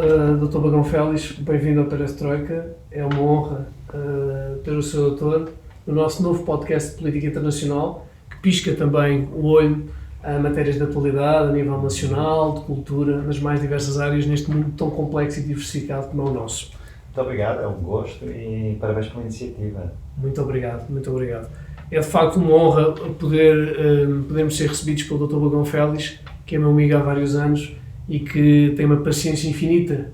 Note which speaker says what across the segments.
Speaker 1: Dr. Bagão Félix, bem-vindo ao Perestroika. É uma honra ter o Sr. Doutor no nosso novo podcast de Política Internacional, que pisca também o olho a matérias de atualidade, a nível nacional, de cultura, nas mais diversas áreas, neste mundo tão complexo e diversificado como é o nosso.
Speaker 2: Muito obrigado, é um gosto e parabéns pela iniciativa.
Speaker 1: Muito obrigado, muito obrigado. É de facto uma honra podermos ser recebidos pelo Dr. Bagão Félix, que é meu amigo há vários anos e que tem uma paciência infinita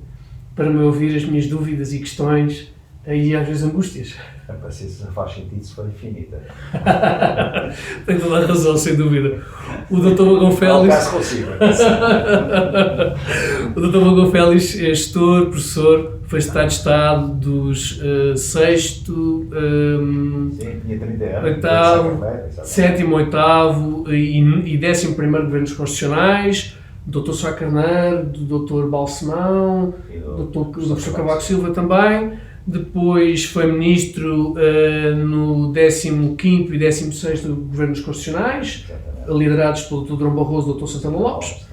Speaker 1: para me ouvir as minhas dúvidas e questões e às vezes angústias.
Speaker 2: A paciência faz sentido se for infinita.
Speaker 1: Tem toda a razão, sem dúvida. O Dr. Bagão Félix... O Dr. Bagão Félix é gestor, professor, foi secretário de Estado dos 6º, 7º, 8º e 11º Governos Constitucionais, do Dr. Sá Carneiro, do Dr. Balsemão, do Professor Cavaco Silva também. Depois foi ministro no 15º e 16º Governos Constitucionais, liderados pelo Dr. Durão Barroso e do Dr. Santana Lopes.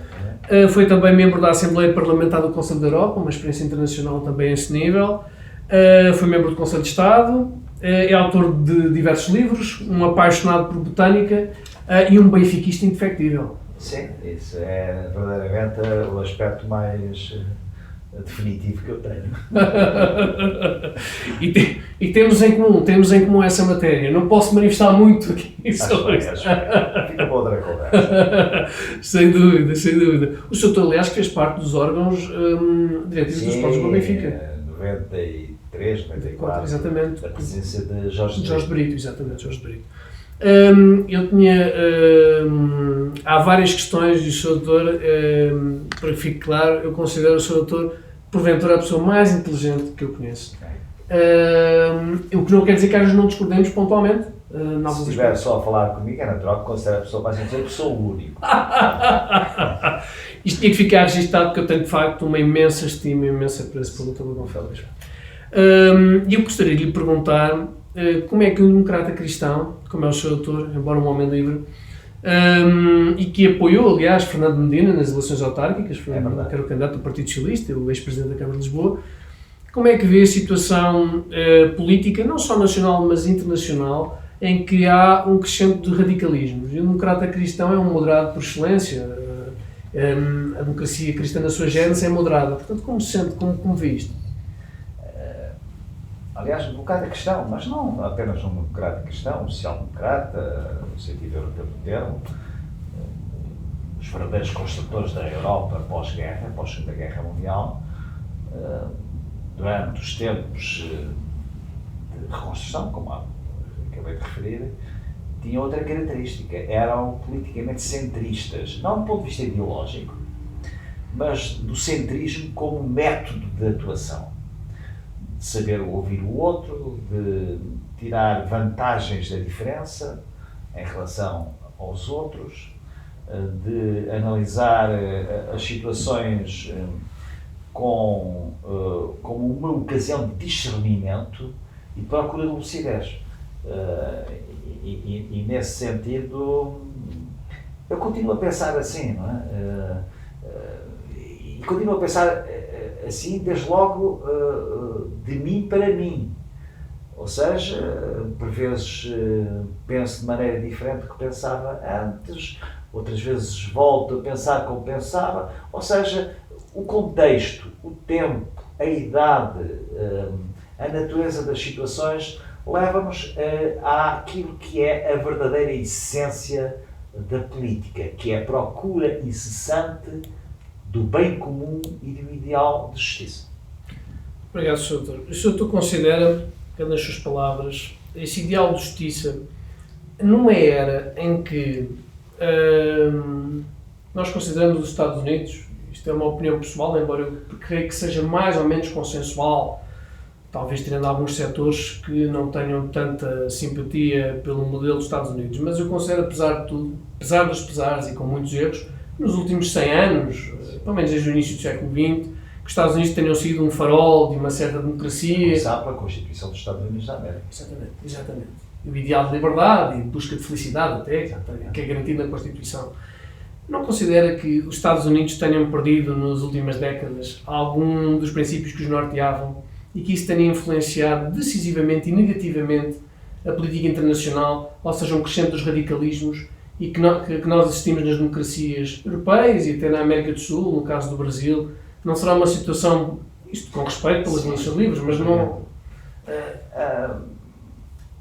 Speaker 1: Foi também membro da Assembleia Parlamentar do Conselho da Europa, uma experiência internacional também a esse nível. Foi membro do Conselho de Estado, é autor de diversos livros, um apaixonado por botânica e um benfiquista indefectível.
Speaker 2: Sim, isso é verdadeiramente o aspecto mais definitivo que eu tenho.
Speaker 1: e temos em comum essa matéria. Não posso manifestar muito aqui sobre isso.
Speaker 2: Fica para outra conversa.
Speaker 1: Sem dúvida, sem dúvida. O Sr. Doutor, aliás, fez parte dos órgãos diretivos dos Esportes do Benfica.
Speaker 2: 93, 94.
Speaker 1: Exatamente.
Speaker 2: Da presença de Jorge
Speaker 1: Brito, exatamente, Jorge Brito. Eu tinha... há várias questões e o Sr. Doutor, para que fique claro, eu considero o Sr. Doutor, porventura, a pessoa mais inteligente que eu conheço. O que não quer dizer que às vezes não discordemos pontualmente.
Speaker 2: Se estiver só a falar comigo, é natural que considere a pessoa mais inteligente, porque sou o único.
Speaker 1: Isto tinha que ficar registado, porque eu tenho de facto uma imensa estima e imensa apreço pelo Dr. Bagão Félix. E eu gostaria de lhe perguntar como é que um democrata cristão, como é o Sr. Doutor, embora um homem livre, e que apoiou, aliás, Fernando Medina nas eleições autárquicas, que era o candidato do Partido Socialista, o ex-presidente da Câmara de Lisboa, como é que vê a situação política, não só nacional, mas internacional, em que há um crescente de radicalismos? E o democrata cristão é um moderado por excelência, a democracia cristã na sua gênese é moderada. Portanto, como se sente, como vê isto?
Speaker 2: Aliás, um democrata cristão, mas não apenas um democrata cristão, um social-democrata, no sentido europeu do termo, os verdadeiros construtores da Europa pós-guerra, pós-Segunda Guerra Mundial, durante os tempos de reconstrução, como acabei de referir, tinham outra característica, eram politicamente centristas, não do ponto de vista ideológico, mas do centrismo como método de atuação. De saber ouvir o outro, de tirar vantagens da diferença em relação aos outros, de analisar as situações como uma ocasião de discernimento e procura de lucidez. E nesse sentido, eu continuo a pensar assim, não é? E continuo a pensar assim, desde logo, de mim para mim. Ou seja, por vezes penso de maneira diferente do que pensava antes, outras vezes volto a pensar como pensava. Ou seja, o contexto, o tempo, a idade, a natureza das situações leva-nos àquilo que é a verdadeira essência da política, que é a procura incessante do bem comum e do ideal de justiça.
Speaker 1: Obrigado, Sr. Doutor. O Sr. Doutor considera, pelas suas palavras, esse ideal de justiça numa era em que nós consideramos os Estados Unidos, isto é uma opinião pessoal, embora eu creio que seja mais ou menos consensual, talvez tirando alguns setores que não tenham tanta simpatia pelo modelo dos Estados Unidos, mas eu considero, apesar de tudo, apesar dos pesares e com muitos erros, nos últimos 100 anos, pelo menos desde o início do século XX, que os Estados Unidos tenham sido um farol de uma certa democracia.
Speaker 2: Começar pela Constituição dos Estados Unidos da América.
Speaker 1: Exatamente. O ideal de liberdade e busca de felicidade até, que é garantido na Constituição. não considera que os Estados Unidos tenham perdido nas últimas décadas algum dos princípios que os norteavam e que isso tenha influenciado decisivamente e negativamente a política internacional, ou seja, um crescente dos radicalismos e que nós assistimos nas democracias europeias e até na América do Sul, no caso do Brasil? Não será uma situação, isto com respeito pelas eleições livres, mas não...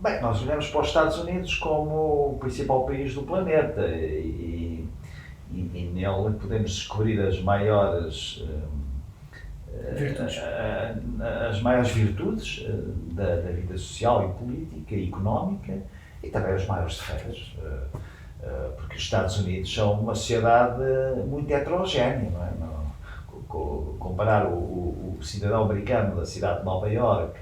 Speaker 2: Bem, nós olhamos para os Estados Unidos como o principal país do planeta e nele podemos descobrir as maiores virtudes da vida social e política e económica e também os maiores defeitos, porque os Estados Unidos são uma sociedade muito heterogénea, não é? Comparar o cidadão americano da cidade de Nova Iorque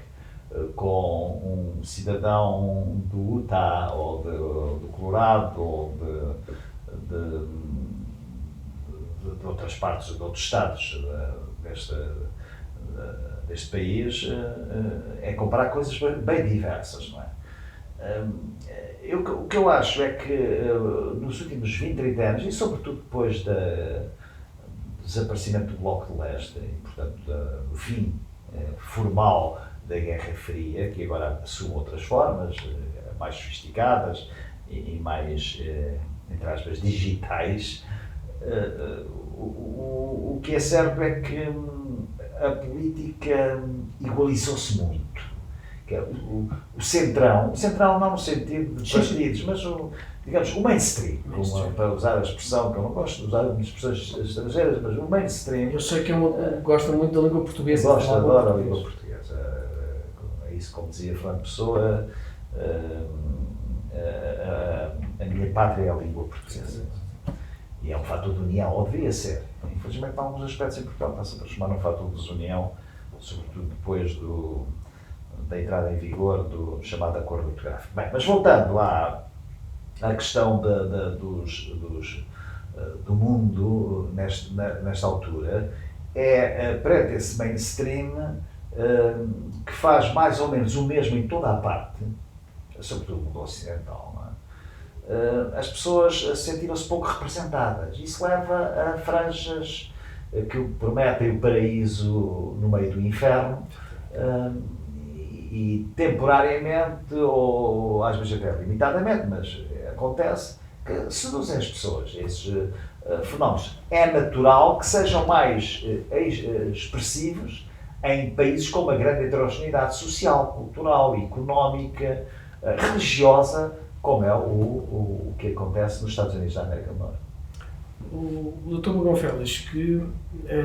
Speaker 2: com um cidadão do Utah ou do Colorado ou de outras partes, de outros estados deste país, é comparar coisas bem diversas, não é? O que eu acho é que nos últimos 20, 30 anos, e sobretudo depois do desaparecimento do Bloco de Leste, e portanto do fim formal da Guerra Fria, que agora assume outras formas, mais sofisticadas e mais, entre aspas, digitais, o que é certo é que a política igualizou-se muito. Que é o centrão não no sentido de partidos, mas digamos, o mainstream, para usar a expressão que eu não gosto de usar expressões estrangeiras, mas o mainstream.
Speaker 1: Eu sei que gosta muito da língua portuguesa.
Speaker 2: Adoro a língua portuguesa. É isso, como dizia Fernando Pessoa, a minha pátria é a língua portuguesa. E é um fator de união, ou devia ser. Infelizmente, há alguns aspectos em Portugal que está-se a transformar num fator de desunião, sobretudo depois da entrada em vigor do chamado Acordo Ortográfico. Bem, mas voltando à questão do mundo nesta altura, perante esse mainstream que faz mais ou menos o mesmo em toda a parte, sobretudo no mundo ocidental, não é? As pessoas sentiram-se pouco representadas. Isso leva a franjas que prometem o paraíso no meio do inferno e temporariamente, ou às vezes até limitadamente, mas acontece, que seduzem as pessoas. Esses fenómenos. É natural que sejam mais expressivos em países com uma grande heterogeneidade social, cultural, económica, religiosa, como é o que acontece nos Estados Unidos da América do Norte.
Speaker 1: O Dr. Magão Félix, que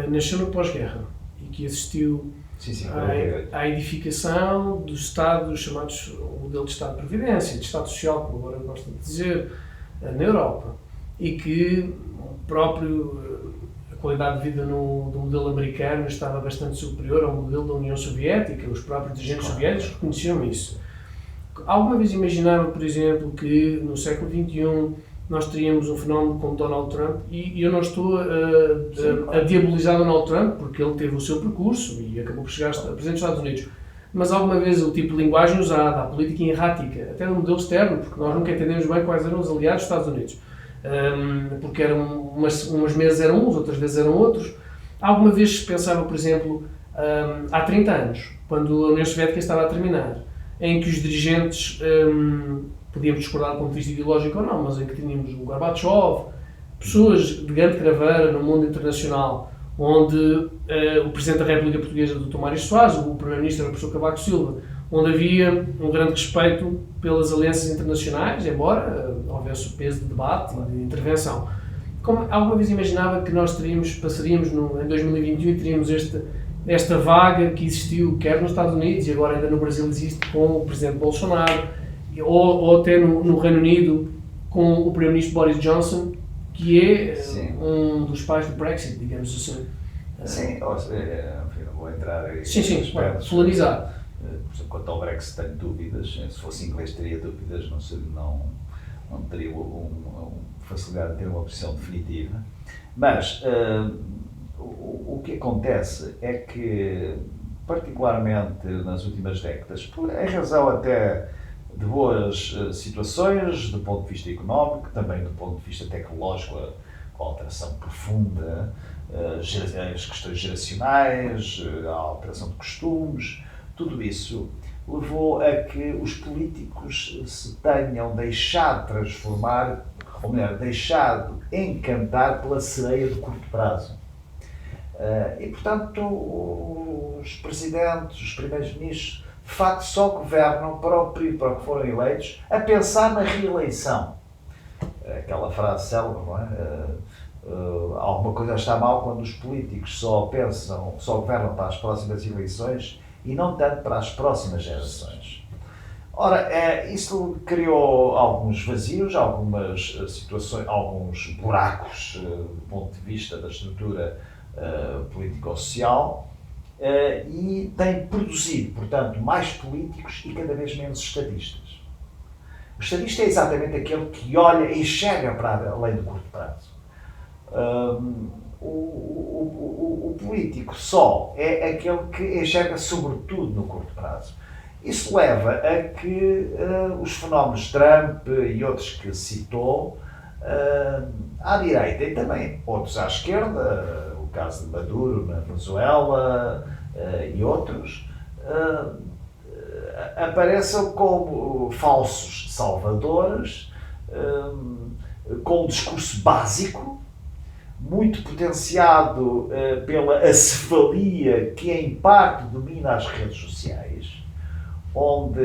Speaker 1: nasceu no pós-guerra e que assistiu à edificação dos Estados chamados o modelo de Estado de Previdência, de Estado Social, como agora gosto de dizer, na Europa, e que a qualidade de vida do modelo americano estava bastante superior ao modelo da União Soviética. Os próprios dirigentes soviéticos reconheciam isso. Alguma vez imaginaram, por exemplo, que no século XXI nós teríamos um fenómeno como Donald Trump, e eu não estou a diabolizar Donald Trump, porque ele teve o seu percurso e acabou por chegar a presidente dos Estados Unidos, mas alguma vez o tipo de linguagem usada, a política errática, até no modelo externo, porque nós nunca entendemos bem quais eram os aliados dos Estados Unidos, porque umas vezes eram uns, outras vezes eram outros. Alguma vez se pensava, por exemplo, há 30 anos, quando a União Soviética estava a terminar, em que os dirigentes, podíamos discordar do ponto de vista ideológico ou não, mas em que tínhamos o Gorbachev, pessoas de grande craveira no mundo internacional, onde o Presidente da República Portuguesa, Dr. Mário Soares, o Primeiro-Ministro era o Professor Cavaco Silva, onde havia um grande respeito pelas alianças internacionais, embora houvesse o peso de debate e de intervenção. Alguma vez imaginava que nós passaríamos em 2021 e teríamos esta vaga que existiu, quer nos Estados Unidos e agora ainda no Brasil existe, com o Presidente Bolsonaro, ou até no Reino Unido, com o Primeiro-Ministro Boris Johnson, que é um dos pais do Brexit, digamos assim.
Speaker 2: Sim, não vou entrar aí.
Speaker 1: Sim, polarizado.
Speaker 2: Por exemplo, quanto ao Brexit tenho dúvidas, se fosse inglês teria dúvidas, não teria facilidade de ter uma posição definitiva. Mas o que acontece é que, particularmente nas últimas décadas, em razão até de boas situações do ponto de vista económico, também do ponto de vista tecnológico, com a alteração profunda, as questões geracionais, a alteração de costumes, tudo isso levou a que os políticos se tenham deixado transformar, ou melhor, deixado encantar pela sereia de curto prazo. E, portanto, os presidentes, os primeiros-ministros, de facto, só governam para o período para o que foram eleitos a pensar na reeleição. Aquela frase célebre, não é? Alguma coisa está mal quando os políticos só governam para as próximas eleições e não tanto para as próximas gerações. Ora, isso criou alguns vazios, algumas situações, alguns buracos do ponto de vista da estrutura político-social e tem produzido, portanto, mais políticos e cada vez menos estadistas. O estadista é exatamente aquele que olha e enxerga para além do curto prazo. O político só é aquele que enxerga sobretudo no curto prazo. Isso leva a que os fenómenos Trump e outros que citou, à direita e também outros à esquerda, o caso de Maduro na Venezuela e outros, apareçam como falsos salvadores, com um discurso básico, muito potenciado pela acefalia que em parte domina as redes sociais, onde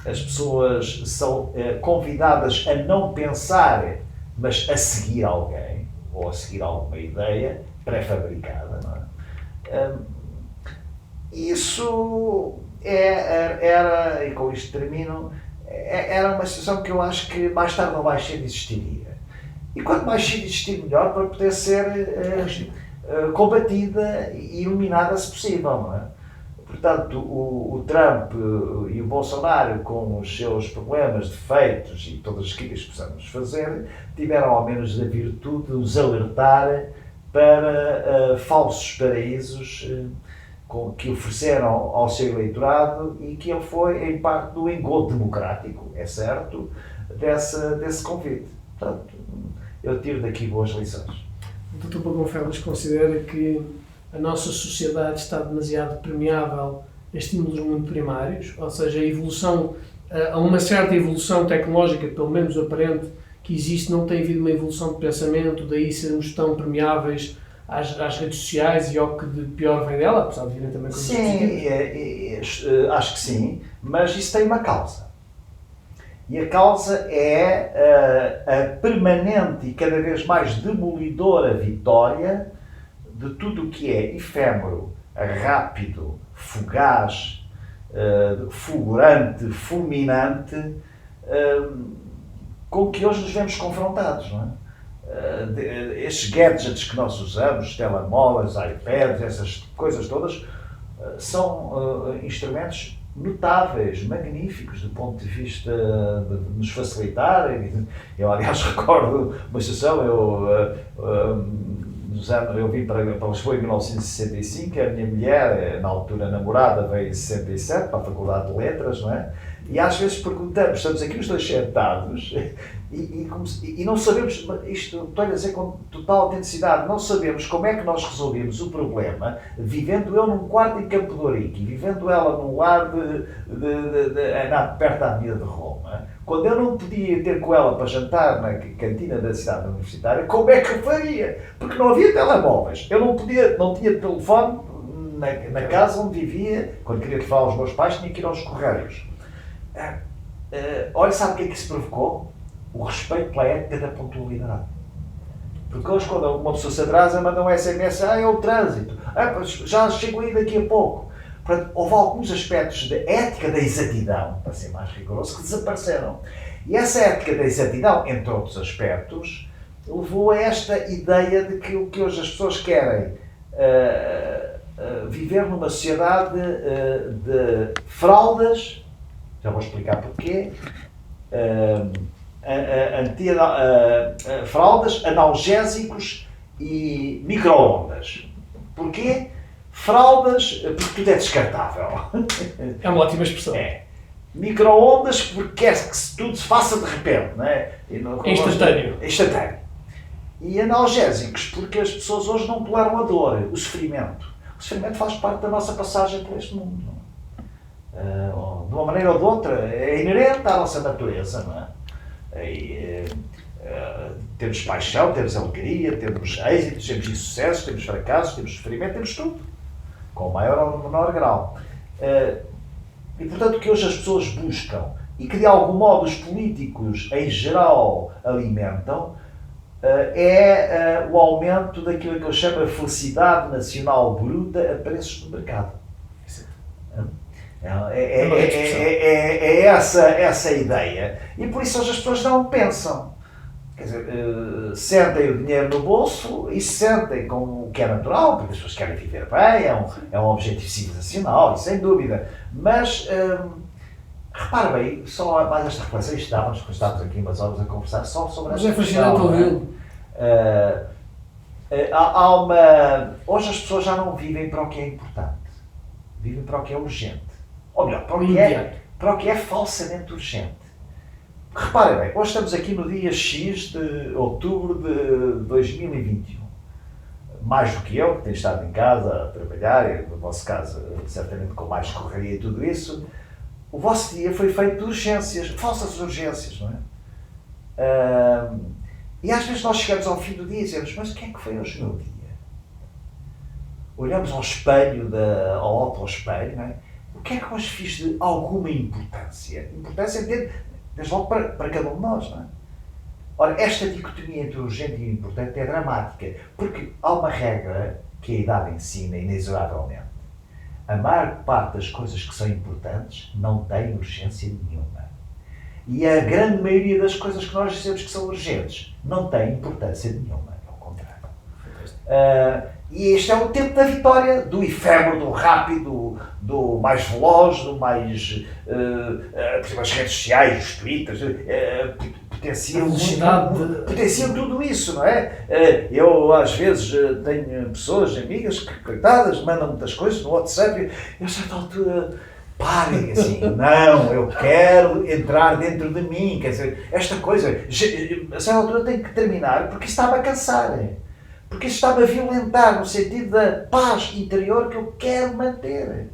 Speaker 2: as pessoas são convidadas a não pensar, mas a seguir alguém, ou a seguir alguma ideia pré-fabricada. Não é? Isso era, e com isto termino, era uma situação que eu acho que mais tarde ou mais cedo existiria. E quanto mais cedo existir, melhor, para poder ser combatida e eliminada se possível, não é? Portanto, o Trump e o Bolsonaro, com os seus problemas, defeitos e todas as críticas que possamos fazer, tiveram ao menos a virtude de nos alertar para falsos paraísos que ofereceram ao seu eleitorado e que ele foi, em parte, do engodo democrático, é certo, desse convite. Portanto, eu tiro daqui boas lições.
Speaker 1: O Dr. Pagão Félix considera que a nossa sociedade está demasiado permeável a estímulos muito primários, ou seja, a uma certa evolução tecnológica, pelo menos aparente, que existe, não tem havido uma evolução de pensamento, daí sermos tão permeáveis às redes sociais e ao que de pior vem dela, apesar de virem também coisas
Speaker 2: positivas? Acho que sim, mas isso tem uma causa. E a causa é a permanente e cada vez mais demolidora vitória de tudo o que é efêmero, rápido, fugaz, fulgurante, fulminante, com que hoje nos vemos confrontados, não é? Estes gadgets que nós usamos, telemóveis, iPads, essas coisas todas, são instrumentos notáveis, magníficos do ponto de vista de nos facilitar. Eu, aliás, recordo uma situação, eu vim para Lisboa em 1965, a minha mulher, na altura namorada, veio em 67 para a Faculdade de Letras, não é? E às vezes perguntamos, estamos aqui os dois sentados e não sabemos, isto estou a dizer com total autenticidade, não sabemos como é que nós resolvemos o problema, vivendo eu num quarto em Campo de Ourique, vivendo ela num lar perto da Avenida de Roma, quando eu não podia ter com ela para jantar na cantina da cidade universitária, como é que eu faria? Porque não havia telemóveis, eu não tinha telefone na casa onde vivia, quando queria falar aos meus pais tinha que ir aos correios. Olha, sabe o que é que isso provocou? O respeito pela ética da pontualidade. Porque hoje, quando uma pessoa se atrasa, manda um SMS, é o trânsito, já chego aí daqui a pouco. Portanto, houve alguns aspectos da ética da exatidão, para ser mais rigoroso, que desapareceram. E essa ética da exatidão, entre outros aspectos, levou a esta ideia de que o que hoje as pessoas querem viver numa sociedade de fraldas. Já vou explicar porquê. Fraldas, analgésicos e micro-ondas. Porquê? Fraldas, porque tudo é descartável.
Speaker 1: É uma ótima expressão.
Speaker 2: Micro-ondas, porque quer que tudo se faça de repente. Não é?
Speaker 1: É instantâneo.
Speaker 2: É instantâneo. E analgésicos, porque as pessoas hoje não toleram a dor, o sofrimento. O sofrimento faz parte da nossa passagem por este mundo. De uma maneira ou de outra, é inerente à nossa natureza, não é? Temos paixão, temos alegria, temos êxitos, temos insucessos, temos fracassos, temos sofrimento, temos tudo, com maior ou menor grau. E portanto o que hoje as pessoas buscam, e que de algum modo os políticos em geral alimentam, é o aumento daquilo que eu chamo a felicidade nacional bruta a preços do mercado. É essa a ideia. E por isso hoje as pessoas não pensam. Quer dizer, sentem o dinheiro no bolso e sentem como o que é natural, porque as pessoas querem viver bem, é um objetivo civilizacional, e sem dúvida. Mas, repara bem, só mais esta reflexão, estávamos aqui umas horas a conversar só sobre esta questão. Mas é fascinante ouvi-lo. Hoje as pessoas já não vivem para o que é importante, vivem para o que é urgente. Ou melhor, para o que é falsamente urgente. Reparem bem, hoje estamos aqui no dia X de outubro de 2021. Mais do que eu, que tenho estado em casa a trabalhar, e no vosso caso, certamente com mais correria e tudo isso, o vosso dia foi feito de urgências, falsas urgências, não é? E às vezes nós chegamos ao fim do dia e dizemos, mas o que é que foi hoje o meu dia? Olhamos ao espelho, ao auto-espelho, não é? O que é que hoje fiz de alguma importância? Importância desde logo para cada um de nós, não é? Ora, esta dicotomia entre urgente e importante é dramática, porque há uma regra que a idade ensina inexoravelmente. A maior parte das coisas que são importantes não tem urgência nenhuma. E a grande maioria das coisas que nós dizemos que são urgentes não tem importância nenhuma, é o contrário. E este é o tempo da vitória, do efêmero, do rápido, do mais veloz, do mais... por exemplo, as redes sociais, os twitters, potenciam tudo isso, não é? Eu, às vezes, tenho pessoas, amigas, que, coitadas, mandam muitas coisas no WhatsApp e, a certa altura, parem, assim, não, eu quero entrar dentro de mim, quer dizer, esta coisa, a certa altura tem que terminar, porque isso está-me a cansar, porque isso está-me a violentar, no sentido da paz interior que eu quero manter.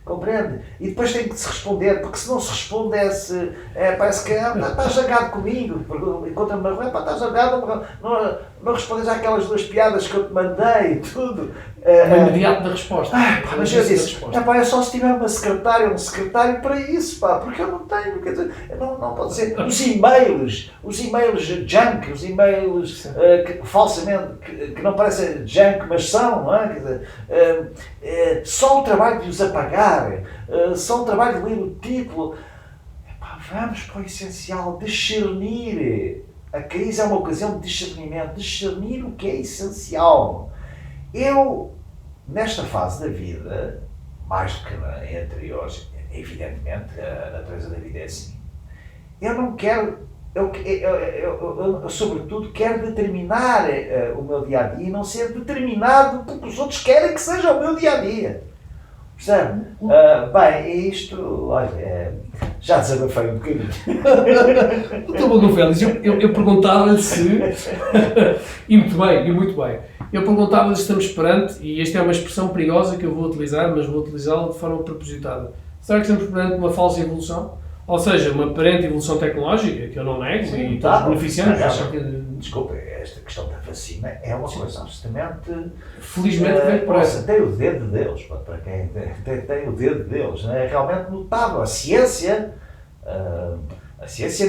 Speaker 2: Compreende? E depois tem que se responder, porque se não se respondesse, parece que estás zangado comigo, encontra-me na rua, estás zangado, não respondes àquelas duas piadas que eu te mandei e tudo.
Speaker 1: O imediato da resposta.
Speaker 2: Mas eu disse, é só se tiver uma secretária ou um secretário para isso, porque eu não tenho, quer dizer, não pode ser. Os e-mails junk, os e-mails falsamente, que não parecem junk, mas são, não é? Quer dizer, só o trabalho de os apagar, só o trabalho de ler o título. Vamos para o essencial, discernir. A crise é uma ocasião de discernimento, discernir o que é essencial. Eu, nesta fase da vida, mais do que em anteriores, evidentemente, a natureza da vida é assim, eu não quero, eu sobretudo quero determinar o meu dia-a-dia e não ser determinado porque os outros querem que seja o meu dia-a-dia. Percebe? Bem, isto, olha, já desabafei um bocadinho.
Speaker 1: Doutor Manuel Félix, eu perguntava-lhe se, e muito bem, eu perguntava-lhe se estamos perante, e esta é uma expressão perigosa que eu vou utilizar, mas vou utilizá-la de forma propositada. Será que estamos perante uma falsa evolução? Ou seja, uma aparente evolução tecnológica, que eu não nego, e todos beneficiamos.
Speaker 2: Desculpa, esta questão da vacina é uma coisa absolutamente...
Speaker 1: Felizmente veio por essa.
Speaker 2: Tem o dedo de Deus, para quem tem o dedo de Deus, é realmente notável. A ciência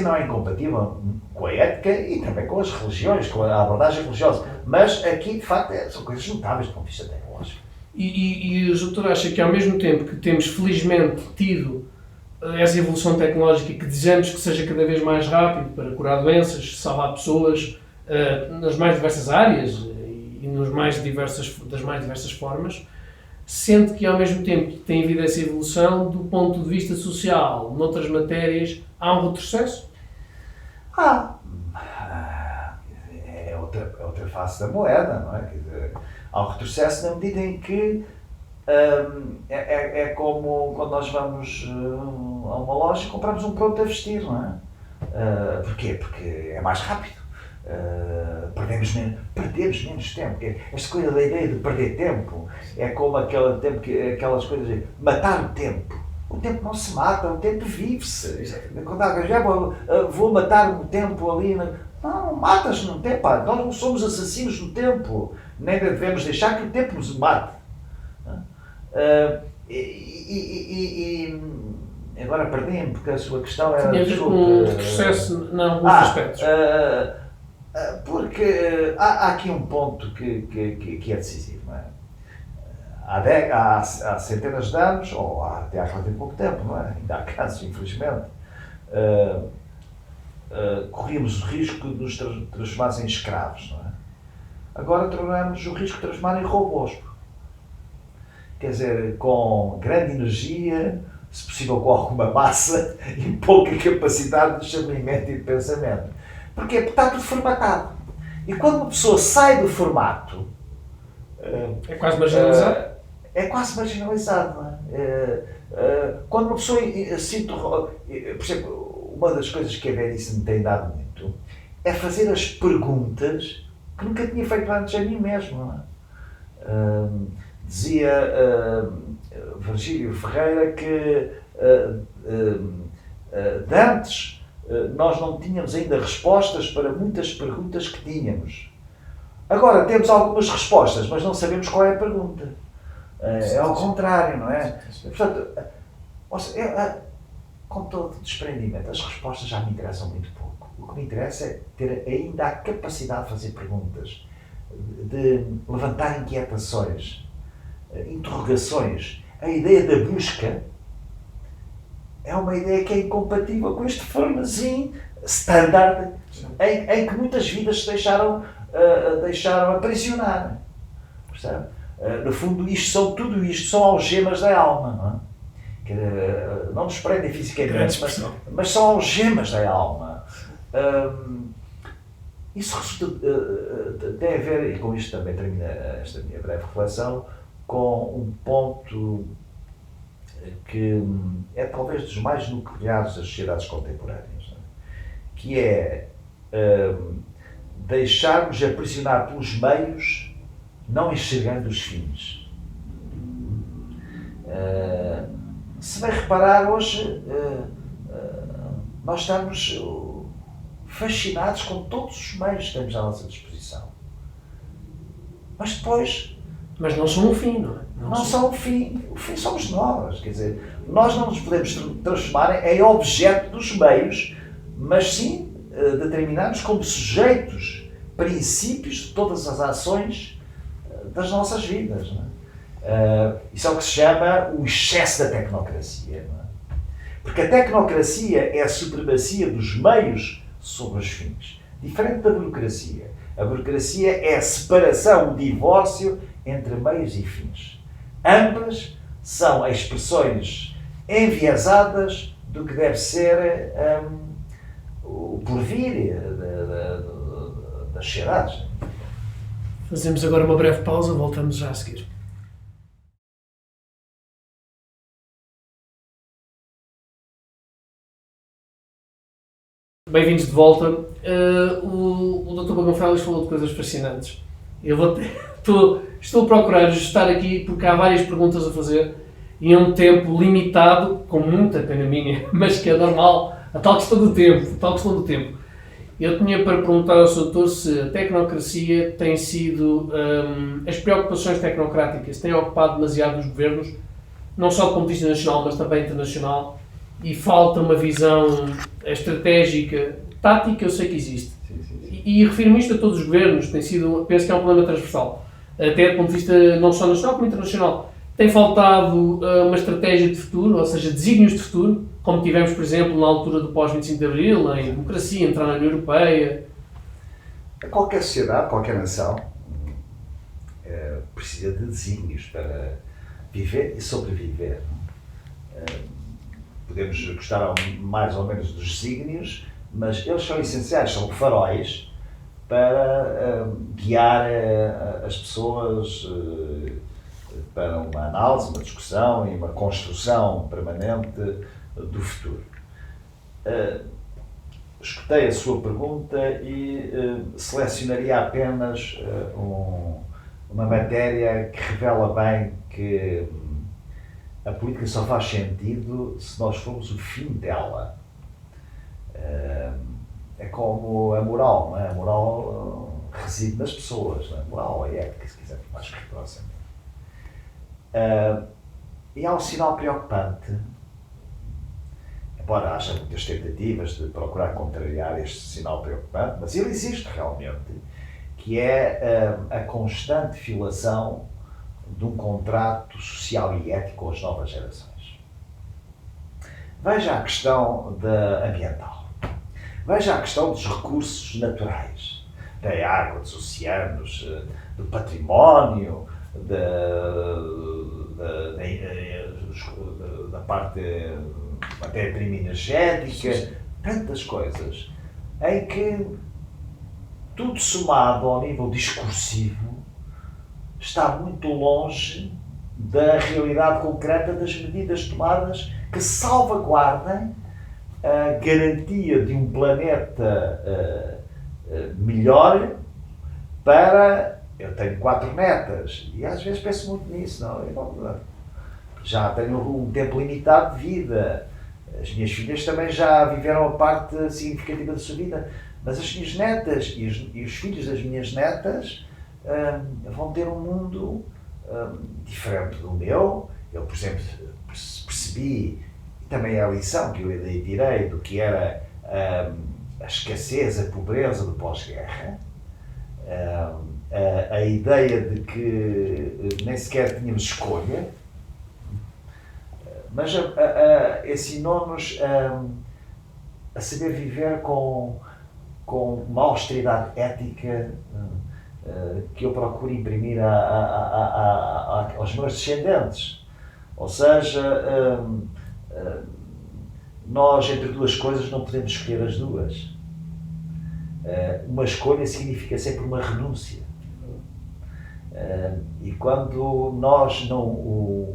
Speaker 2: não é incompatível com a ética e também com as religiões, com a abordagem religiosa, mas aqui, de facto, são coisas notáveis do ponto de vista tecnológico.
Speaker 1: E o doutor acha que, ao mesmo tempo que temos, felizmente, tido essa evolução tecnológica que desejamos que seja cada vez mais rápido para curar doenças, salvar pessoas nas mais diversas áreas e das mais diversas formas, sente que ao mesmo tempo que tem havido essa evolução, do ponto de vista social, noutras matérias, há um retrocesso?
Speaker 2: É outra face da moeda, não é? Quer dizer, há um retrocesso na medida em que é como quando nós vamos a uma loja e compramos um pronto a vestir, não é? Porquê? Porque é mais rápido. perdemos menos tempo. Esta coisa da ideia de perder tempo é como aquelas coisas de matar o tempo. O tempo não se mata, o tempo vive-se. Quando alguém já vou matar o tempo ali. Não, matas no tempo. Pá. Nós não somos assassinos do tempo. Nem devemos deixar que o tempo nos mate. Agora perdi-me, porque a sua questão era...
Speaker 1: Tinha a ver com o processo em alguns aspectos.
Speaker 2: Porque há aqui um ponto que é decisivo. Não é? Há centenas de anos, ou até há relativamente pouco tempo, não é? Ainda há casos, infelizmente, corríamos o risco de nos transformar em escravos. Não é? Agora tornamos o risco de transformar em robôs. Quer dizer, com grande energia, se possível com alguma massa e pouca capacidade de discernimento e de pensamento. Porquê? Porque está tudo formatado. E quando uma pessoa sai do formato...
Speaker 1: É quase marginalizado?
Speaker 2: É quase marginalizado. Não é? Quando uma pessoa por exemplo, uma das coisas que a velhice me tem dado muito é fazer as perguntas que nunca tinha feito antes a mim mesmo. Não é? Dizia Virgílio Ferreira que de antes nós não tínhamos ainda respostas para muitas perguntas que tínhamos. Agora temos algumas respostas, mas não sabemos qual é a pergunta. É ao contrário, não é? Portanto, com todo desprendimento, as respostas já me interessam muito pouco. O que me interessa é ter ainda a capacidade de fazer perguntas, de levantar inquietações, interrogações. A ideia da busca é uma ideia que é incompatível com este formazinho standard em que muitas vidas se deixaram aprisionar. Percebe? No fundo, tudo isto são algemas da alma, não é? Que não nos prendem fisicamente, mas são algemas da alma. Isso tem a ver, e com isto também termina esta minha breve reflexão, com um ponto que é talvez dos mais nucleares das sociedades contemporâneas, não é? Que é deixarmos aprisionar pelos meios, não enxergando os fins. Se bem reparar, hoje nós estamos fascinados com todos os meios que temos à nossa disposição. Mas depois...
Speaker 1: Mas não são o fim, não é?
Speaker 2: Não são o fim. O fim somos nós. Quer dizer, nós não nos podemos transformar em objeto dos meios, mas sim determinarmos como sujeitos, princípios de todas as ações das nossas vidas. Não é? Isso é o que se chama o excesso da tecnocracia. Não é? Porque a tecnocracia é a supremacia dos meios sobre os fins. Diferente da burocracia. A burocracia é a separação, o divórcio entre meios e fins. Ambas são expressões enviesadas do que deve ser o porvir das sociedades.
Speaker 1: Fazemos agora uma breve pausa, voltamos já a seguir. Bem-vindos de volta. O Dr. Bagão Félix falou de coisas fascinantes. Estou a procurar ajustar aqui porque há várias perguntas a fazer e é um tempo limitado, com muita pena minha, mas que é normal, a tal questão do tempo. Eu tinha para perguntar ao Sr. Doutor se a tecnocracia tem sido, as preocupações tecnocráticas têm ocupado demasiado os governos, não só do ponto de vista nacional, mas também internacional, e falta uma visão estratégica, tática, eu sei que existe. Sim. E refiro-me isto a todos os governos, penso que é um problema transversal, até do ponto de vista não só nacional como internacional. Tem faltado uma estratégia de futuro, ou seja, desígnios de futuro, como tivemos, por exemplo, na altura do pós-25 de Abril, em democracia, entrar na União Europeia.
Speaker 2: Qualquer sociedade, qualquer nação precisa de desígnios para viver e sobreviver. Podemos gostar mais ou menos dos desígnios, mas eles são essenciais, são faróis para guiar as pessoas para uma análise, uma discussão e uma construção permanente do futuro. escutei a sua pergunta e selecionaria apenas uma matéria que revela bem que a política só faz sentido se nós formos o fim dela. É como a moral, não é? A moral reside nas pessoas, não é? A moral é ética, se quiser, mais rigorosamente. E há um sinal preocupante, embora haja muitas tentativas de procurar contrariar este sinal preocupante, mas ele existe realmente, que é a constante violação de um contrato social e ético com as novas gerações. Veja a questão ambiental. Veja a questão dos recursos naturais, da água, dos oceanos, do património, da parte matéria-prima energética, tantas coisas, em que tudo somado ao nível discursivo está muito longe da realidade concreta das medidas tomadas que salvaguardem a garantia de um planeta melhor para... Eu tenho 4 netas e às vezes penso muito nisso, não? Já tenho um tempo limitado de vida. As minhas filhas também já viveram a parte significativa da sua vida, mas as minhas netas e os filhos das minhas netas vão ter um mundo diferente do meu. Eu, por exemplo, percebi, e também é a lição que eu tirei do que era a escassez, a pobreza do pós-guerra, a ideia de que nem sequer tínhamos escolha, mas ensinou-nos a saber viver com uma austeridade ética que eu procuro imprimir aos meus descendentes. Ou seja, nós entre duas coisas não podemos escolher as duas. Uma escolha significa sempre uma renúncia. E quando nós não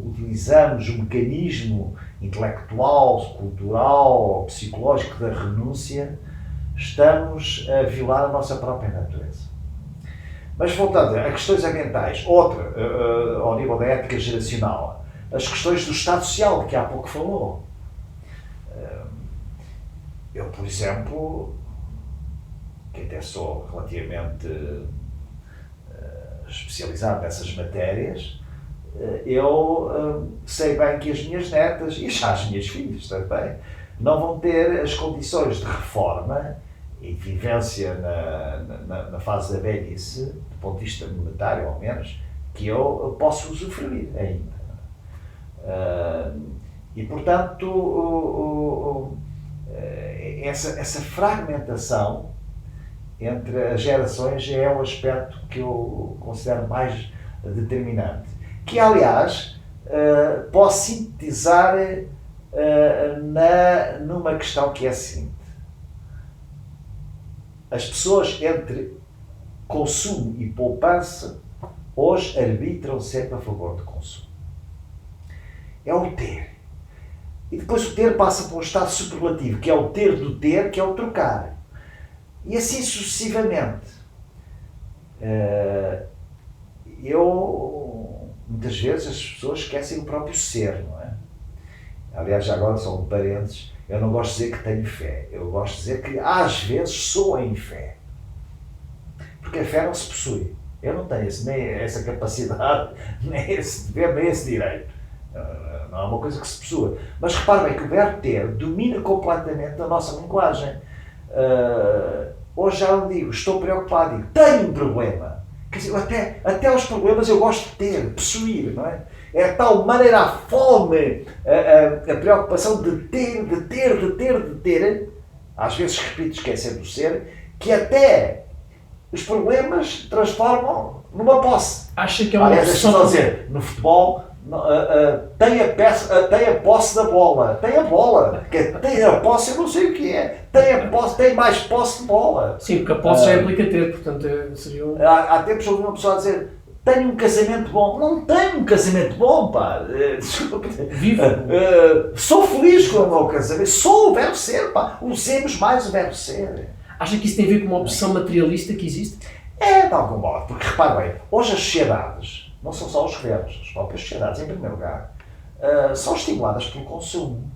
Speaker 2: utilizamos o mecanismo intelectual, cultural, psicológico da renúncia, estamos a violar a nossa própria natureza. Mas voltando a questões ambientais, outra, ao nível da ética geracional, as questões do Estado Social, que há pouco falou. Eu, por exemplo, que até sou relativamente especializado nessas matérias, eu sei bem que as minhas netas, e já as minhas filhas também, não vão ter as condições de reforma e de vivência na fase da velhice, do ponto de vista monetário, ao menos, que eu posso usufruir ainda. E, portanto, essa fragmentação entre as gerações é um aspecto que eu considero mais determinante. Que, aliás, posso sintetizar numa questão que é a seguinte. As pessoas entre consumo e poupança hoje arbitram sempre a favor do consumo. É o ter. E depois o ter passa para um estado superlativo, que é o ter do ter, que é o trocar. E assim sucessivamente. Muitas vezes as pessoas esquecem o próprio ser, não é? Aliás, já agora são parênteses, eu não gosto de dizer que tenho fé, eu gosto de dizer que às vezes sou em fé. Porque a fé não se possui. Eu não tenho nem essa capacidade, nem esse dever, nem esse direito. Não é uma coisa que se possua. Mas repare bem que o verbo ter domina completamente a nossa linguagem. Hoje já não digo, estou preocupado, digo, tenho um problema. Quer dizer, até os problemas eu gosto de ter, possuir, não é? É de tal maneira a fome, a preocupação de ter, às vezes repito, esquecendo do ser, que até os problemas transformam numa posse.
Speaker 1: Acha que é uma
Speaker 2: Aliás, deixa-me dizer, no futebol, tem a posse da bola. Tem a bola. Tem a posse, eu não sei o que é. Tem mais posse de bola.
Speaker 1: Sim, porque a posse já implica ter, portanto seria um...
Speaker 2: Há tempos ouvi uma pessoa a dizer tenho um casamento bom. Não tenho um casamento bom, pá. Desculpa.
Speaker 1: Vivo.
Speaker 2: Sou feliz com o meu casamento. Sou o verbo ser, pá. Usemos mais o verbo ser.
Speaker 1: Acha que isso tem a ver com uma opção materialista que existe?
Speaker 2: É, de algum modo. Porque, repara bem, hoje as sociedades, não são só os governos, as próprias sociedades, em primeiro lugar, são estimuladas pelo consumo.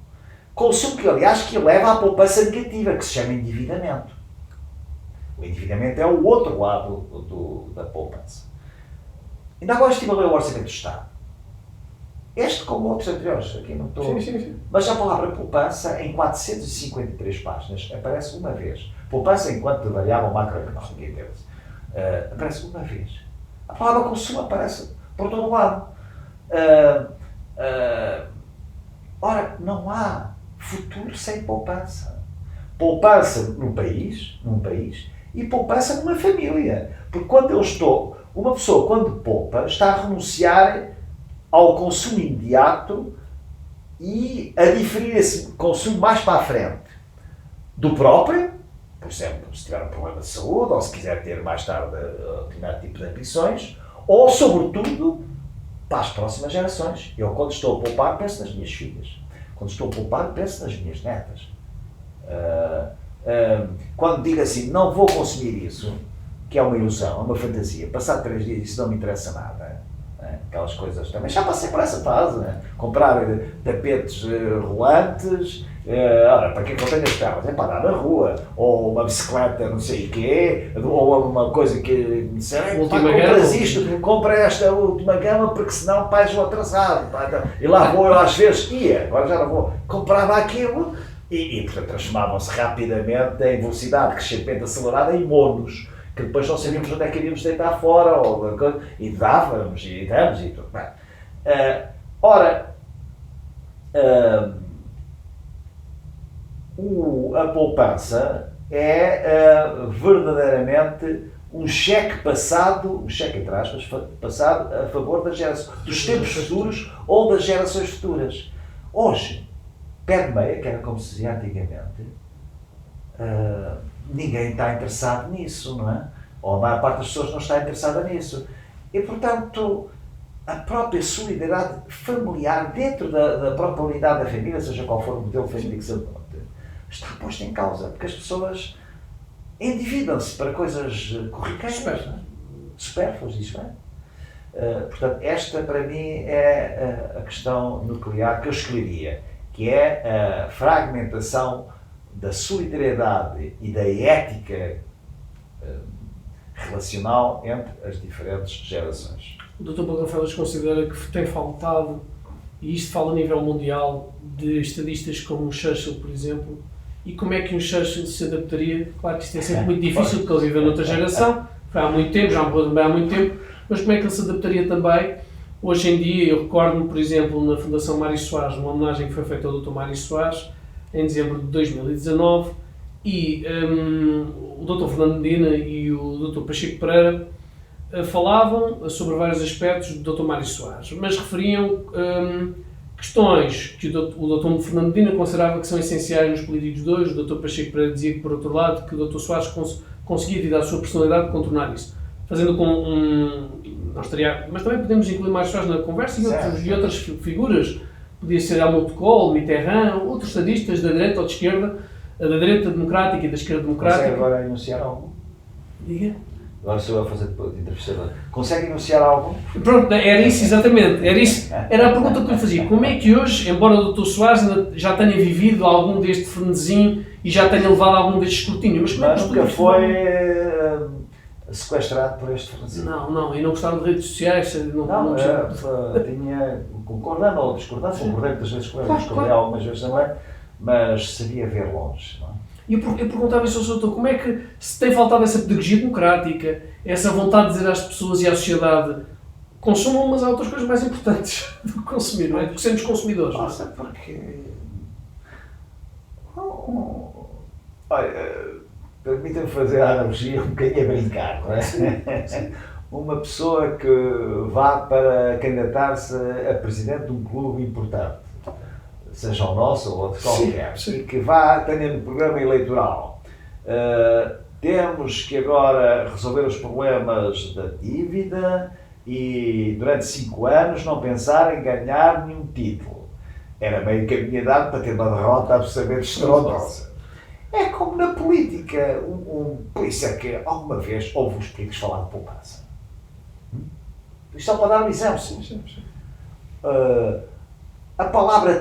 Speaker 2: Consumo que, aliás, que leva à poupança negativa, que se chama endividamento. O endividamento é o outro lado da poupança. Ainda agora estive a ler o Orçamento do Estado. Este, como outros anteriores, aqui não estou...
Speaker 1: Sim.
Speaker 2: Mas a palavra poupança, em 453 páginas, aparece uma vez. Poupança enquanto variável macroeconómica, entende-se. Aparece uma vez. A palavra consumo aparece por todo lado. Ora, não há futuro sem poupança. Poupança num país, e poupança numa família. Porque uma pessoa quando poupa, está a renunciar ao consumo imediato e a diferir esse consumo mais para a frente. Do próprio, por exemplo, se tiver um problema de saúde, ou se quiser ter mais tarde determinado tipo de ambições, ou, sobretudo, para as próximas gerações. Eu, quando estou a poupar, penso nas minhas filhas. Quando estou a poupar, penso nas minhas netas. Quando digo assim, não vou consumir isso, que é uma ilusão, é uma fantasia, passar 3 dias isso não me interessa nada, aquelas coisas também, já passei por essa fase, comprar tapetes rolantes, ora, para que eu tenho as telas? É para andar na rua, ou uma bicicleta não sei o quê, ou uma coisa que me disseram, compras isto, compra esta última gama porque senão vais atrasado, e lá vou eu às vezes, agora já não vou, comprava aquilo, e portanto transformavam-se rapidamente em velocidade crescentemente acelerada em monos, que depois não sabíamos onde é que iríamos deitar fora, e dávamos, e damos, e tudo bem. A poupança é verdadeiramente um cheque passado, entre aspas, passado a favor dos tempos futuros ou das gerações futuras. Hoje, pé de meia, que era como se dizia antigamente, ninguém está interessado nisso, não é? Ou a maior parte das pessoas não está interessada nisso. E, portanto, a própria solidariedade familiar dentro da própria unidade da família, seja qual for o modelo família que se adote, está posta em causa, porque as pessoas endividam-se para coisas corriqueiras, supérfluas, diz bem. Portanto, esta para mim é a questão nuclear que eu escolheria, que é a fragmentação da solidariedade e da ética relacional entre as diferentes gerações.
Speaker 1: O Dr. Paulo Félix considera que tem faltado, e isto fala a nível mundial, de estadistas como o Churchill, por exemplo, e como é que um Churchill se adaptaria? Claro que isto é sempre muito difícil, porque ele viveu noutra geração, foi há muito tempo, já morreu também há muito tempo, mas como é que ele se adaptaria também? Hoje em dia, eu recordo-me, por exemplo, na Fundação Mário Soares, uma homenagem que foi feita ao Dr. Mário Soares, em dezembro de 2019, e o Dr. Fernando Medina e o Dr. Pacheco Pereira falavam sobre vários aspectos do Dr. Mário Soares, mas referiam questões que o Dr. Fernando Medina considerava que são essenciais nos políticos de hoje. O Dr. Pacheco Pereira dizia que, por outro lado, que o Dr. Soares conseguia, devido à sua personalidade, contornar isso. Fazendo com mas também podemos incluir Mário Soares na conversa e outras figuras. Podia ser Helmut Kohl, Mitterrand, outros estadistas da direita ou de esquerda, da direita democrática e da esquerda democrática.
Speaker 2: Consegue agora enunciar algum?
Speaker 1: Diga.
Speaker 2: Agora sou eu a fazer de entrevistador. Consegue enunciar algum?
Speaker 1: Pronto, era isso exatamente. Era a pergunta que eu fazia. Como é que hoje, embora o Dr. Soares já tenha vivido algum deste frenesim e já tenha levado algum deste escrutínio, mas como é que
Speaker 2: nunca foi sequestrado por este frenesim?
Speaker 1: Não, e não gostava de redes sociais.
Speaker 2: Tinha, concordando ou discordando, concordei muitas vezes com ele, discordei algumas vezes também, mas sabia ver longe, não é?
Speaker 1: E eu perguntava isso ao Sr. Doutor, como é que se tem faltado essa pedagogia democrática, essa vontade de dizer às pessoas e à sociedade consumam, mas há outras coisas mais importantes do que consumir, não é? Porque sermos consumidores.
Speaker 2: Nossa, porque... Olha, permitam-me fazer a analogia um bocadinho a brincar, não é? Sim. Uma pessoa que vá para candidatar-se a presidente de um clube importante, seja o nosso ou outro qualquer, e que tenha no programa eleitoral, temos que agora resolver os problemas da dívida, e durante 5 anos não pensar em ganhar nenhum título. Era meio caminhado para ter uma derrota absolutamente estrondosa. É como na política. Por isso é que alguma vez houve os políticos falar de poupança. Isto só para dar um exemplo. A palavra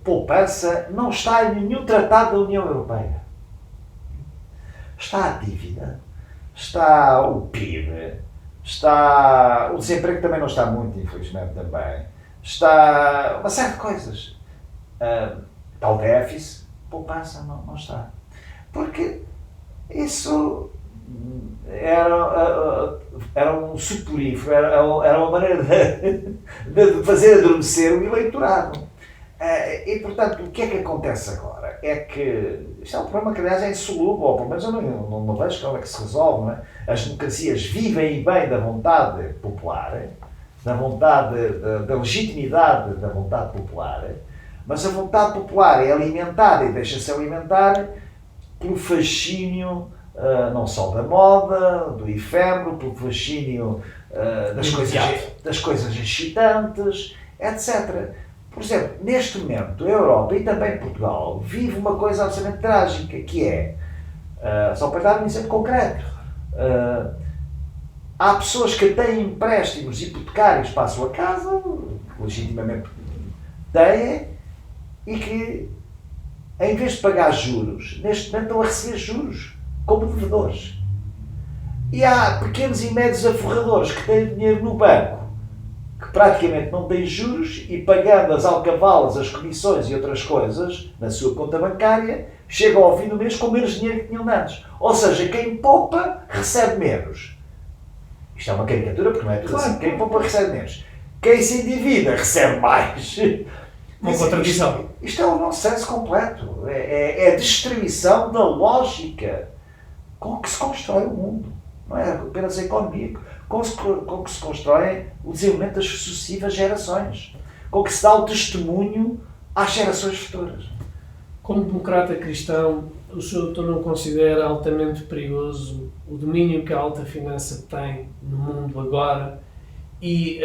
Speaker 2: poupança não está em nenhum tratado da União Europeia. Está a dívida, está o PIB, está o desemprego, também não está muito, infelizmente também. Está uma série de coisas. Está o déficit, poupança não está. Porque isso era um suplífero, era uma maneira de fazer adormecer o eleitorado. E, portanto, o que é que acontece agora? É que isto é um problema que, aliás, é insolúvel, ou pelo menos eu não vejo como é que se resolve. Não é? As democracias vivem bem da vontade popular, da vontade, da legitimidade da vontade popular, mas a vontade popular é alimentada e deixa-se alimentar pelo fascínio não só da moda, do efêmero, pelo fascínio das coisas excitantes, etc. Por exemplo, neste momento, a Europa e também Portugal vive uma coisa absolutamente trágica, que é, só para dar um exemplo concreto, há pessoas que têm empréstimos hipotecários para a sua casa, legitimamente têm, e que, em vez de pagar juros, neste momento estão a receber juros como devedores. E há pequenos e médios aforradores que têm dinheiro no banco, que praticamente não têm juros e, pagando as alcavalas, as comissões e outras coisas na sua conta bancária, chegam ao fim do mês com menos dinheiro que tinham antes. Ou seja, quem poupa recebe menos. Isto é uma caricatura, porque não é tudo assim. Quem poupa recebe menos. Quem se endivida recebe mais.
Speaker 1: Uma contradição.
Speaker 2: Isto é um nonsense completo. É a destruição da lógica com que se constrói o mundo. Não é apenas a economia. Com que se constrói o desenvolvimento das sucessivas gerações. Com que se dá o testemunho às gerações futuras.
Speaker 1: Como democrata cristão, o Sr. Doutor não considera altamente perigoso o domínio que a alta finança tem no mundo agora e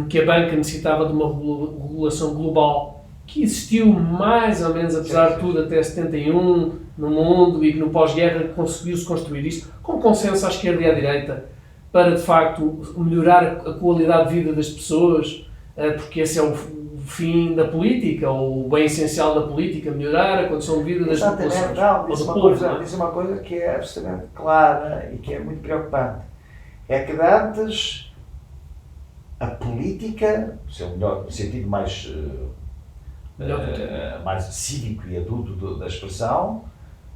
Speaker 1: que a banca necessitava de uma regulação global que existiu mais ou menos, apesar de tudo, até 71 no mundo e que no pós-guerra conseguiu-se construir isto com consenso à esquerda e à direita para, de facto, melhorar a qualidade de vida das pessoas, porque esse é o fim da política, ou o bem essencial da política, melhorar a condição de vida das populações.
Speaker 2: Não, diz uma coisa que é absolutamente clara e que é muito preocupante. É que antes a política, no sentido mais cívico e adulto da expressão,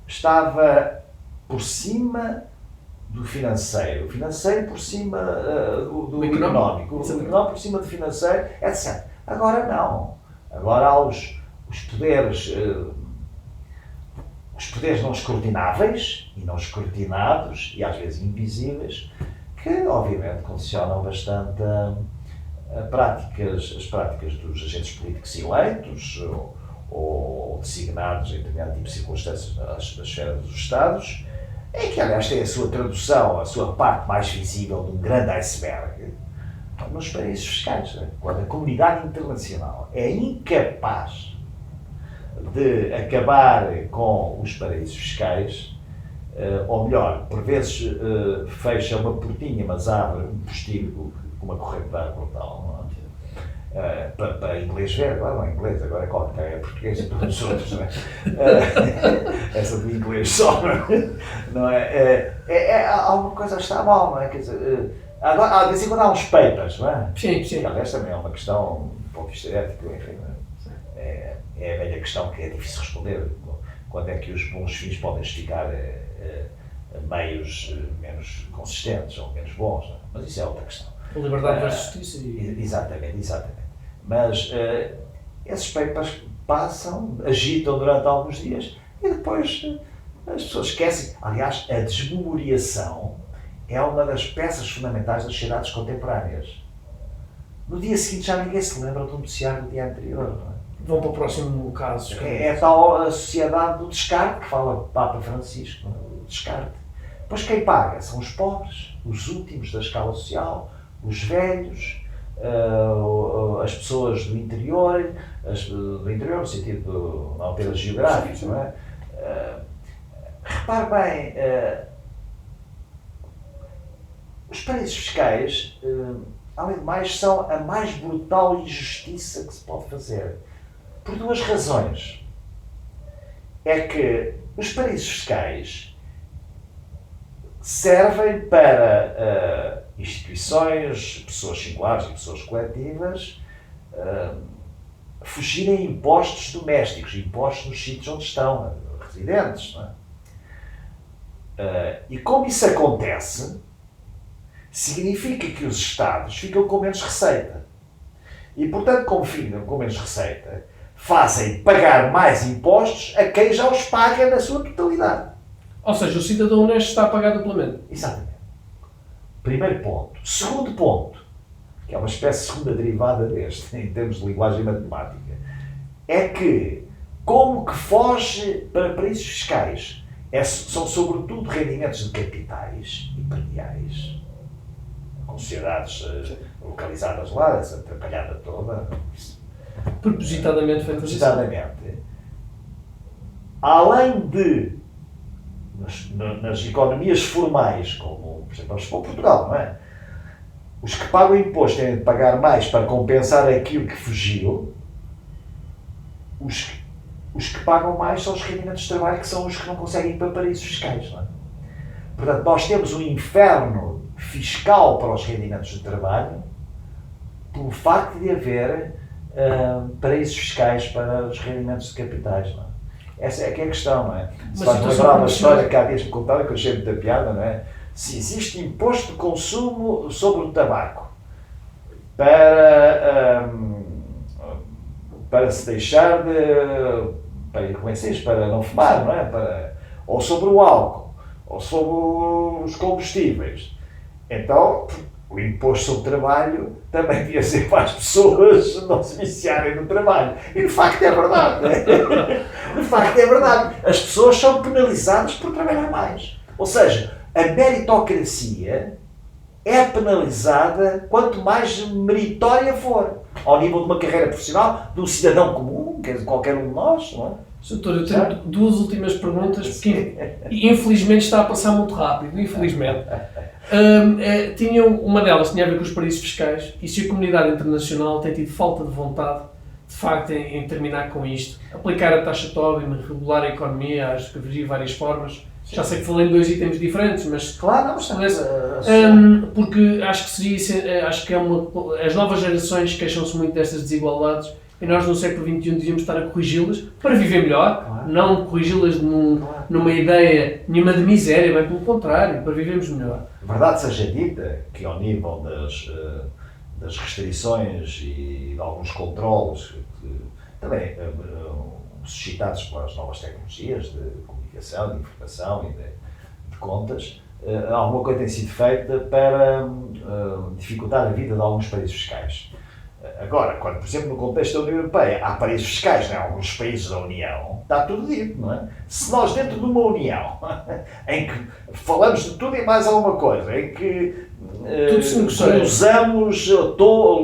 Speaker 2: estava por cima do financeiro, o financeiro por cima do económico, o económico por cima do financeiro, etc. Agora não. Agora há os poderes não escrutináveis e não escrutinados e às vezes invisíveis, que obviamente condicionam bastante as práticas dos agentes políticos eleitos ou designados em determinado tipo de circunstâncias na esfera dos Estados, em que aliás tem a sua tradução, a sua parte mais visível de um grande iceberg nos paraísos fiscais. Quando a comunidade internacional é incapaz de acabar com os paraísos fiscais, ou melhor, por vezes fecha uma portinha, mas abre um postilho com uma corrente de ar brutal, não é? Para inglês ver, agora não é inglês, agora é português e todos os outros, não é? Essa do inglês só, não é? Alguma coisa está mal, não é? Quer dizer, agora, de vez em quando há uns papers, não é?
Speaker 1: Sim, sim.
Speaker 2: Aliás, também é uma questão, do ponto de vista ético, enfim, é a velha questão que é difícil responder. Quando é que os bons fins podem esticar meios menos consistentes ou menos bons, não é? Mas isso é outra questão.
Speaker 1: A liberdade versus justiça.
Speaker 2: Exatamente. Mas esses papers passam, agitam durante alguns dias e depois as pessoas esquecem. Aliás, a desmemoriação é uma das peças fundamentais das sociedades contemporâneas. No dia seguinte já ninguém se lembra do noticiário do dia anterior. Não é?
Speaker 1: Vão para o próximo caso.
Speaker 2: É tal a sociedade do descarte que fala o Papa Francisco, o descarte. Pois quem paga são os pobres, os últimos da escala social, os velhos, as pessoas do interior, no sentido não apenas geográfico, não é? Repare bem, os paraísos fiscais, além de mais, são a mais brutal injustiça que se pode fazer. Por duas razões. É que os paraísos fiscais servem para instituições, pessoas singulares e pessoas coletivas, fugirem a impostos domésticos, impostos nos sítios onde estão residentes. Não é? E como isso acontece, significa que os Estados ficam com menos receita. E, portanto, como ficam com menos receita, fazem pagar mais impostos a quem já os paga na sua totalidade.
Speaker 1: Ou seja, o cidadão honesto está a pagar duplamente.
Speaker 2: Exatamente. Primeiro ponto. Segundo ponto, que é uma espécie de segunda derivada deste, em termos de linguagem matemática, é que, como que foge para paraísos fiscais, são sobretudo rendimentos de capitais e prediais, com sociedades localizadas lá, essa atrapalhada toda.
Speaker 1: Propositadamente feito assim.
Speaker 2: Propositadamente. Além de, nas economias formais, como, por exemplo, vamos para Portugal, não é? Os que pagam imposto têm de pagar mais para compensar aquilo que fugiu. Os que pagam mais são os rendimentos de trabalho, que são os que não conseguem ir para paraísos fiscais. Não é? Portanto, nós temos um inferno fiscal para os rendimentos de trabalho pelo facto de haver paraísos fiscais para os rendimentos de capitais. Não é? Essa é que é a questão, não é? Se faz lembrar uma história que há dias me contaram, que eu achei muita piada, não é? Se existe imposto de consumo sobre o tabaco para se deixar de... para não fumar, não é? Ou sobre o álcool, ou sobre os combustíveis. Então, o imposto sobre o trabalho também devia ser para as pessoas não se viciarem no trabalho. E de facto é verdade. De facto é verdade. As pessoas são penalizadas por trabalhar mais. Ou seja, a meritocracia é penalizada quanto mais meritória for. Ao nível de uma carreira profissional, de um cidadão comum, que é de qualquer um de nós, não é?
Speaker 1: Doutor, eu tenho duas últimas perguntas, porque infelizmente está a passar muito rápido, infelizmente. Uma delas tinha a ver com os paraísos fiscais, e se a comunidade internacional tem tido falta de vontade, de facto, em terminar com isto, aplicar a taxa Tobin, regular a economia, acho que haveria várias formas. Já sei que falei em dois itens diferentes, mas
Speaker 2: claro, não, mas
Speaker 1: porque acho que seria, acho que as novas gerações queixam-se muito destas desigualdades e nós no século XXI devíamos estar a corrigi-las para viver melhor, claro. Não corrigi-las numa ideia nenhuma de miséria, bem pelo contrário, para vivermos melhor.
Speaker 2: Verdade seja dita que ao nível das restrições e de alguns controles também suscitados pelas novas tecnologias de comunicação, de informação e de contas, alguma coisa tem sido feita para dificultar a vida de alguns paraísos fiscais. Agora, quando, por exemplo, no contexto da União Europeia há paraísos fiscais em alguns países da União, está tudo dito, não é? Se nós dentro de uma União, em que falamos de tudo e mais alguma coisa, em que usamos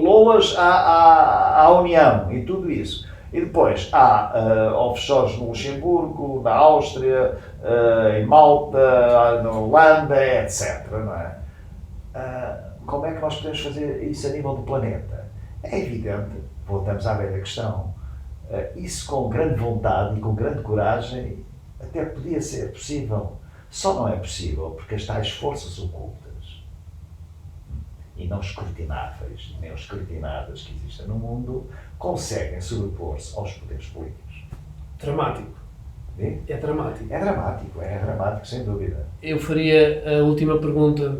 Speaker 2: loas à União e tudo isso, e depois há offshores no Luxemburgo, na Áustria, em Malta, na Holanda, etc. Não é? Como é que nós podemos fazer isso a nível do planeta? É evidente, voltamos à velha questão, isso com grande vontade e com grande coragem até podia ser possível. Só não é possível porque as tais forças ocultas e não escrutináveis, nem escrutinadas que existem no mundo, conseguem sobrepor-se aos poderes políticos.
Speaker 1: Dramático.
Speaker 2: Sim?
Speaker 1: É dramático.
Speaker 2: É dramático, sem dúvida.
Speaker 1: Eu faria a última pergunta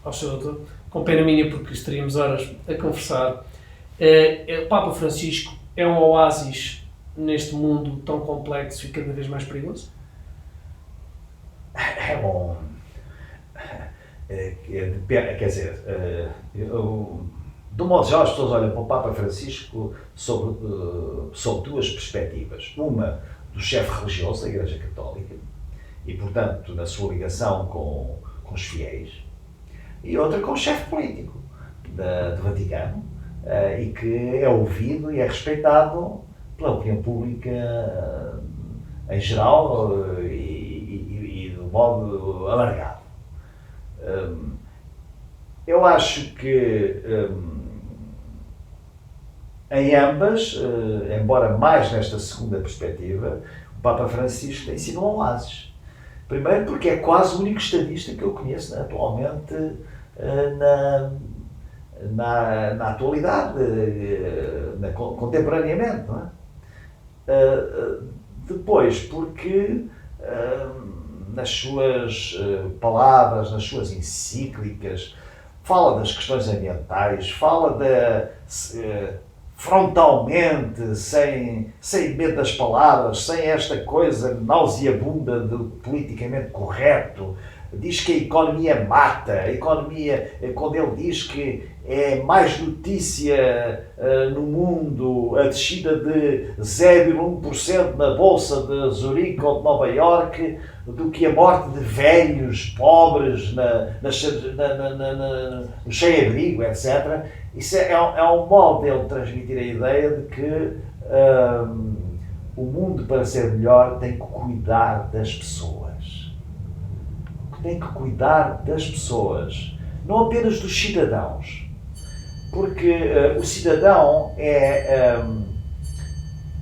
Speaker 1: ao Sr. Doutor, com pena minha porque estaríamos horas a conversar. O Papa Francisco é um oásis neste mundo tão complexo e cada vez mais perigoso?
Speaker 2: É bom. Quer dizer, de um modo geral, as pessoas olham para o Papa Francisco sob duas perspectivas. Uma do chefe religioso da Igreja Católica e, portanto, na sua ligação com os fiéis. e outra com o chefe político do Vaticano, e que é ouvido e é respeitado pela opinião pública em geral e de modo alargado. Eu acho que em ambas, embora mais nesta segunda perspectiva, o Papa Francisco tem sido um oásis. Primeiro porque é quase o único estadista que eu conheço atualmente na atualidade, contemporaneamente, não é? Depois porque nas suas palavras, nas suas encíclicas, fala das questões ambientais, fala frontalmente, sem medo das palavras, sem esta coisa nauseabunda do politicamente correto. Diz que a economia mata, a economia, quando ele diz que é mais notícia no mundo a descida de 0,1% na Bolsa de Zurique ou de Nova Iorque do que a morte de velhos, pobres, no sem-abrigo, etc. Isso é um modo dele transmitir a ideia de que o mundo, para ser melhor, tem que cuidar das pessoas. Tem que cuidar das pessoas, não apenas dos cidadãos. Porque o cidadão é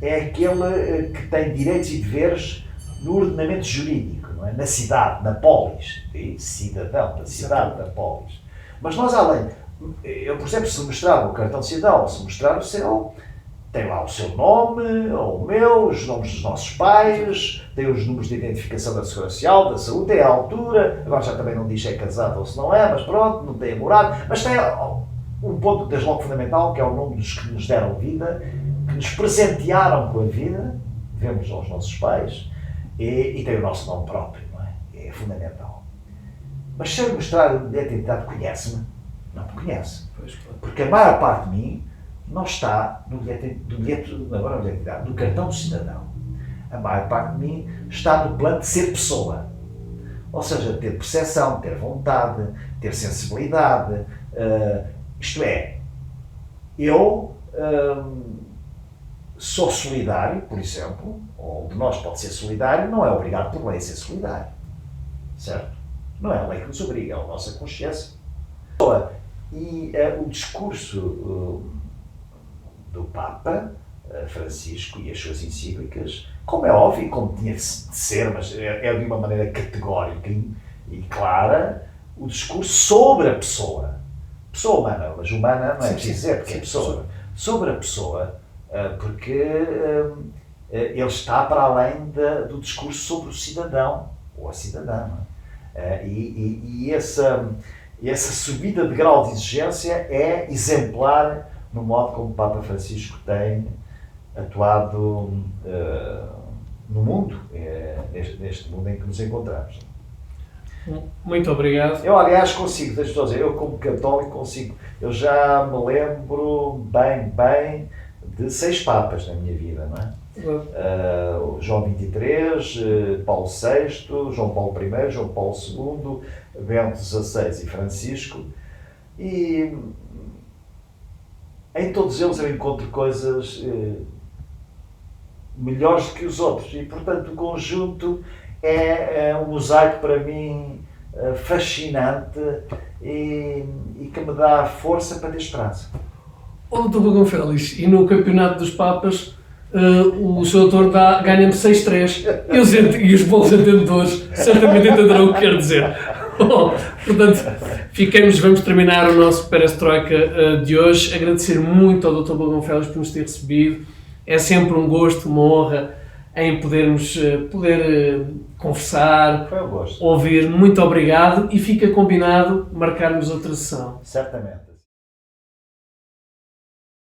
Speaker 2: aquele que tem direitos e deveres no ordenamento jurídico, não é? Na cidade, na polis. Cidadão, da cidade, da polis. Mas nós, além, eu, por exemplo, se mostrar o cartão de cidadão, se mostrar o seu, tem lá o seu nome, ou o meu, os nomes dos nossos pais, tem os números de identificação da Segurança Social, da saúde, tem a altura, agora já também não diz se é casado ou se não é, mas pronto, não tem a morada, mas tem um ponto desde logo fundamental, que é o nome dos que nos deram vida, que nos presentearam com a vida, devemos aos nossos pais, e tem o nosso nome próprio, não é? É fundamental. Mas se eu mostrar o bilhete de identidade, conhece-me? Não me conhece. Porque a maior parte de mim não está no do cartão do cidadão. A maior parte de mim está no plano de ser pessoa. Ou seja, ter percepção, ter vontade, ter sensibilidade. Isto é, eu sou solidário, por exemplo, ou de nós pode ser solidário, não é obrigado por lei a ser solidário. Certo? Não é a lei que nos obriga, é a nossa consciência. E o discurso do Papa Francisco e as suas encíclicas, como é óbvio, como tinha de ser, mas é de uma maneira categórica e clara, o discurso sobre a pessoa. Pessoa humana, mas humana não é preciso dizer, porque é pessoa. Sobre a pessoa, porque ele está para além do discurso sobre o cidadão, ou a cidadã. E essa subida de grau de exigência é exemplar no modo como o Papa Francisco tem atuado no mundo, neste mundo em que nos encontramos.
Speaker 1: Muito obrigado.
Speaker 2: Eu, aliás, consigo, deixa-me dizer, eu como católico consigo, eu já me lembro bem de 6 papas na minha vida, não é? João XXIII, Paulo VI, João Paulo I, João Paulo II, Bento XVI e Francisco, e em todos eles eu encontro coisas melhores do que os outros, e portanto o conjunto é um mosaico para mim fascinante e que me dá força para ter esperança.
Speaker 1: Ó Dr. Bagão Félix, e no Campeonato dos Papas o Sr. Doutor ganha-me 6-3 e os bons entendedores certamente entenderão o que quero dizer. Portanto, vamos terminar o nosso Perestroika de hoje. Agradecer muito ao Dr. Bagão Félix por nos ter recebido. É sempre um gosto, uma honra em poder conversar,
Speaker 2: foi um gosto.
Speaker 1: Ouvir. Muito obrigado e fica combinado marcarmos outra sessão.
Speaker 2: Certamente.